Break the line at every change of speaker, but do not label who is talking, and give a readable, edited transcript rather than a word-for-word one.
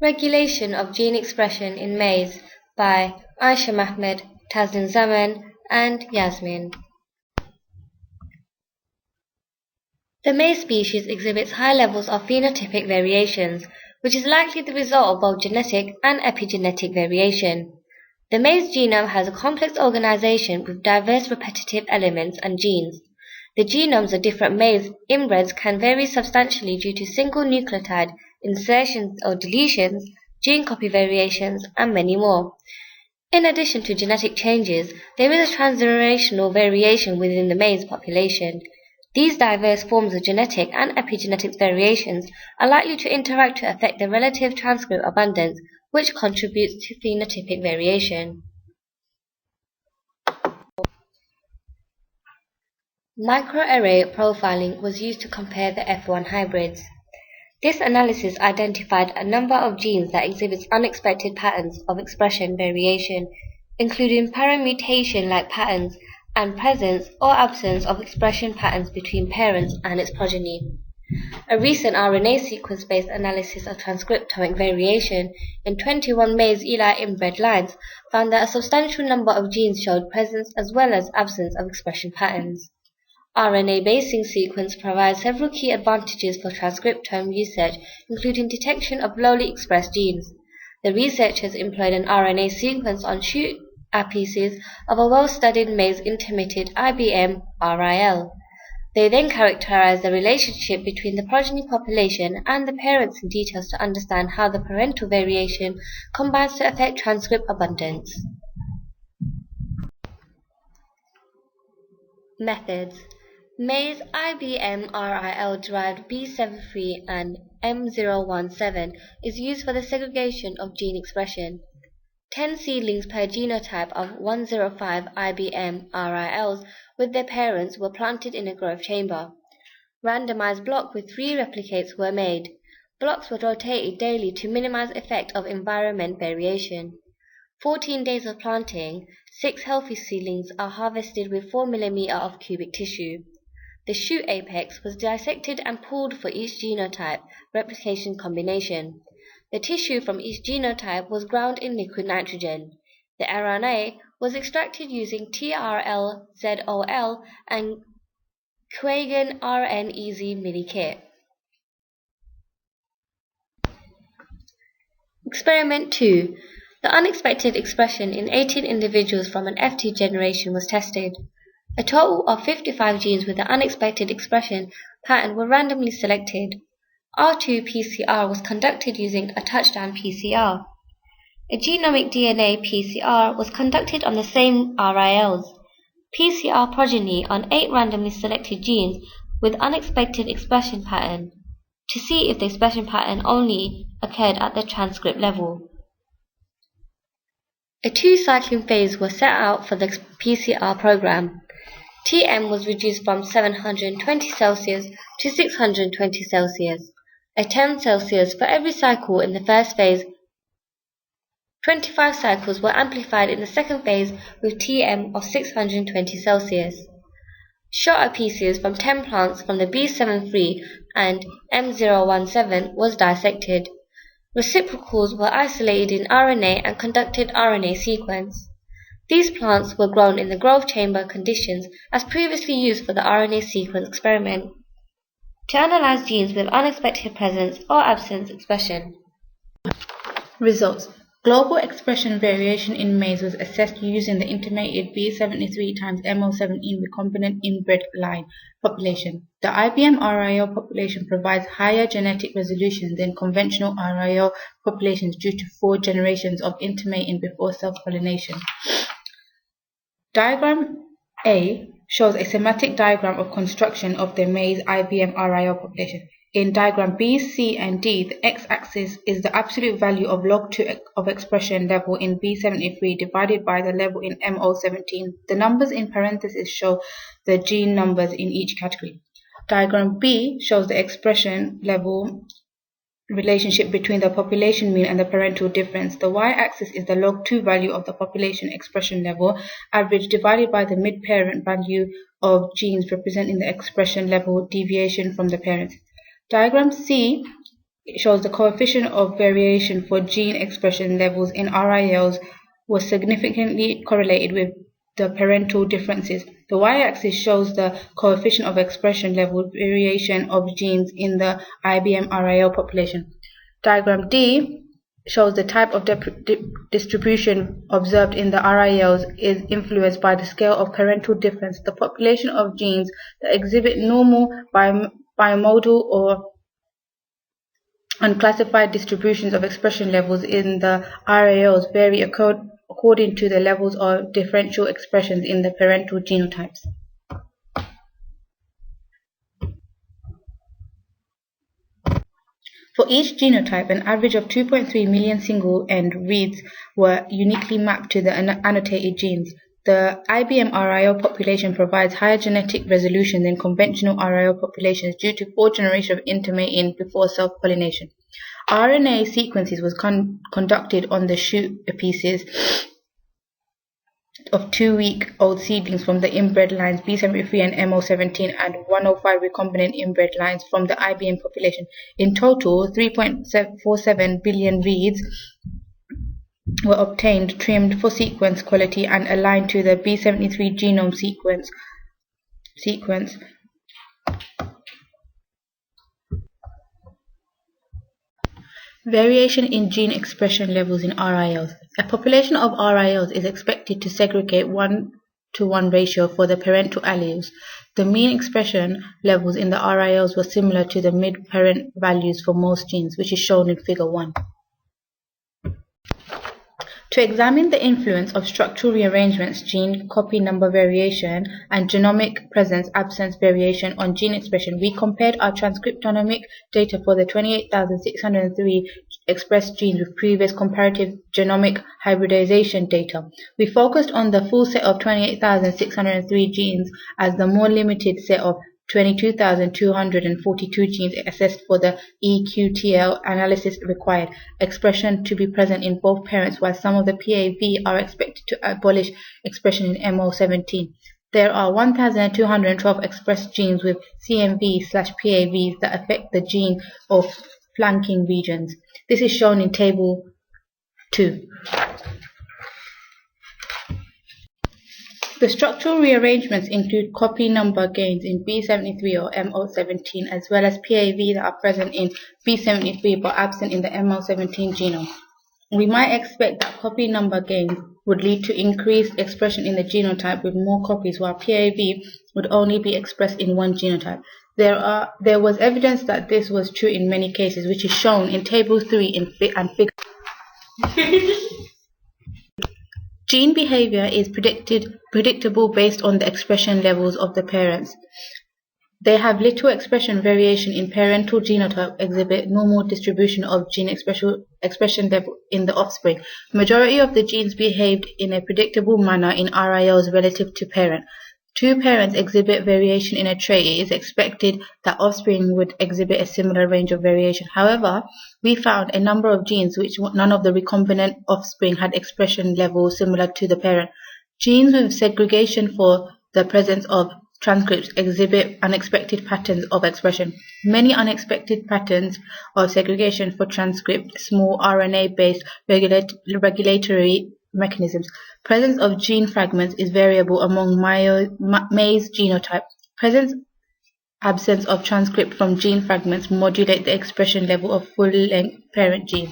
Regulation of Gene Expression in Maize by Aisha Mahmed, Taslin Zaman, and Yasmin. The maize species exhibits high levels of phenotypic variations, which is likely the result of both genetic and epigenetic variation. The maize genome has a complex organization with diverse repetitive elements and genes. The genomes of different maize inbreds can vary substantially due to single nucleotide insertions or deletions, gene copy variations, and many more. In addition to genetic changes, there is a transgenerational variation within the maize population. These diverse forms of genetic and epigenetic variations are likely to interact to affect the relative transcript abundance, which contributes to phenotypic variation. Microarray profiling was used to compare the F1 hybrids. This analysis identified a number of genes that exhibit unexpected patterns of expression variation, including paramutation-like patterns and presence or absence of expression patterns between parents and its progeny. A recent RNA sequence-based analysis of transcriptomic variation in 21 maize Eli inbred lines found that a substantial number of genes showed presence as well as absence of expression patterns. RNA basing sequence provides several key advantages for transcriptome research, including detection of lowly expressed genes. The researchers employed an RNA sequence on shoot apices of a well-studied maize intermittent IBM RIL. They then characterized the relationship between the progeny population and the parents in details to understand how the parental variation combines to affect transcript abundance. Methods. Maize IBM RIL derived B73 and M017 is used for the segregation of gene expression. 10 seedlings per genotype of 105 IBM RILs with their parents were planted in a growth chamber. Randomized block with 3 replicates were made. Blocks were rotated daily to minimize effect of environment variation. 14 days of planting, 6 healthy seedlings are harvested with 4 mm of cubic tissue. The shoot apex was dissected and pooled for each genotype replication combination. The tissue from each genotype was ground in liquid nitrogen. The RNA was extracted using TRL-ZOL and Quagen RNeZ mini-kit. Experiment 2. The unexpected expression in 18 individuals from an FT generation was tested. A total of 55 genes with an unexpected expression pattern were randomly selected. R2-PCR was conducted using a touchdown PCR. A genomic DNA PCR was conducted on the same RILs. PCR progeny on 8 randomly selected genes with unexpected expression pattern to see if the expression pattern only occurred at the transcript level. A 2-cycling phase was set out for the PCR program. Tm was reduced from 720 Celsius to 620 Celsius, at 10 Celsius for every cycle in the first phase. 25 cycles were amplified in the second phase with Tm of 620 Celsius. Shorter pieces from 10 plants from the B73 and M017 was dissected. Reciprocals were isolated in RNA and conducted RNA sequence. These plants were grown in the growth chamber conditions as previously used for the RNA sequence experiment, to analyze genes with unexpected presence or absence expression.
Results. Global expression variation in maize was assessed using the intermediate B73 times M017 recombinant inbred line population. The IBM RIL population provides higher genetic resolution than conventional RIL populations due to 4 generations of intermating before self-pollination. Diagram A shows a schematic diagram of construction of the maize IBM RIL population. In diagram B, C, and D, the x-axis is the absolute value of log 2 of expression level in B73 divided by the level in M017. The numbers in parentheses show the gene numbers in each category. Diagram B shows the expression level relationship between the population mean and the parental difference. The y-axis is the log 2 value of the population expression level average divided by the mid-parent value of genes representing the expression level deviation from the parents. Diagram C shows the coefficient of variation for gene expression levels in RILs was significantly correlated with the parental differences. The y-axis shows the coefficient of expression level variation of genes in the IBM RIL population. Diagram D shows the type of distribution observed in the RILs is influenced by the scale of parental difference. The population of genes that exhibit normal bimodal or unclassified distributions of expression levels in the RILs vary according to the levels of differential expressions in the parental genotypes. For each genotype, an average of 2.3 million single-end reads were uniquely mapped to the annotated genes. The IBM RIL population provides higher genetic resolution than conventional RIL populations due to 4 generations of intermating before self-pollination. RNA sequences was conducted on the shoot apices of 2-week-old seedlings from the inbred lines B73 and MO17 and 105 recombinant inbred lines from the IBM population. In total, 3.47 billion reads were obtained, trimmed for sequence quality and aligned to the B73 genome sequence. Variation in gene expression levels in RILs. A population of RILs is expected to segregate 1:1 ratio for the parental alleles. The mean expression levels in the RILs were similar to the mid-parent values for most genes, which is shown in Figure 1. To examine the influence of structural rearrangements, gene copy number variation, and genomic presence-absence variation on gene expression, we compared our transcriptomic data for the 28,603 expressed genes with previous comparative genomic hybridization data. We focused on the full set of 28,603 genes as the more limited set of 22,242 genes assessed for the EQTL analysis required expression to be present in both parents, while some of the PAV are expected to abolish expression in MO17. There are 1,212 expressed genes with CMV/PAVs that affect the gene of flanking regions. This is shown in Table 2. The structural rearrangements include copy number gains in B73 or MO17 as well as PAV that are present in B73 but absent in the MO17 genome. We might expect that copy number gains would lead to increased expression in the genotype with more copies, while PAV would only be expressed in one genotype. There was evidence that this was true in many cases, which is shown in Table 3 and Figure. Gene behavior is predictable based on the expression levels of the parents. They have little expression variation in parental genotype, exhibit normal distribution of gene expression level in the offspring. Majority of the genes behaved in a predictable manner in RILs relative to parent. Two parents exhibit variation in a trait. It is expected that offspring would exhibit a similar range of variation. However, we found a number of genes which none of the recombinant offspring had expression levels similar to the parent. Genes with segregation for the presence of transcripts exhibit unexpected patterns of expression. Many unexpected patterns of segregation for transcript, small RNA-based regulatory mechanisms. Presence of gene fragments is variable among maize genotype. Absence of transcript from gene fragments modulate the expression level of full-length parent gene.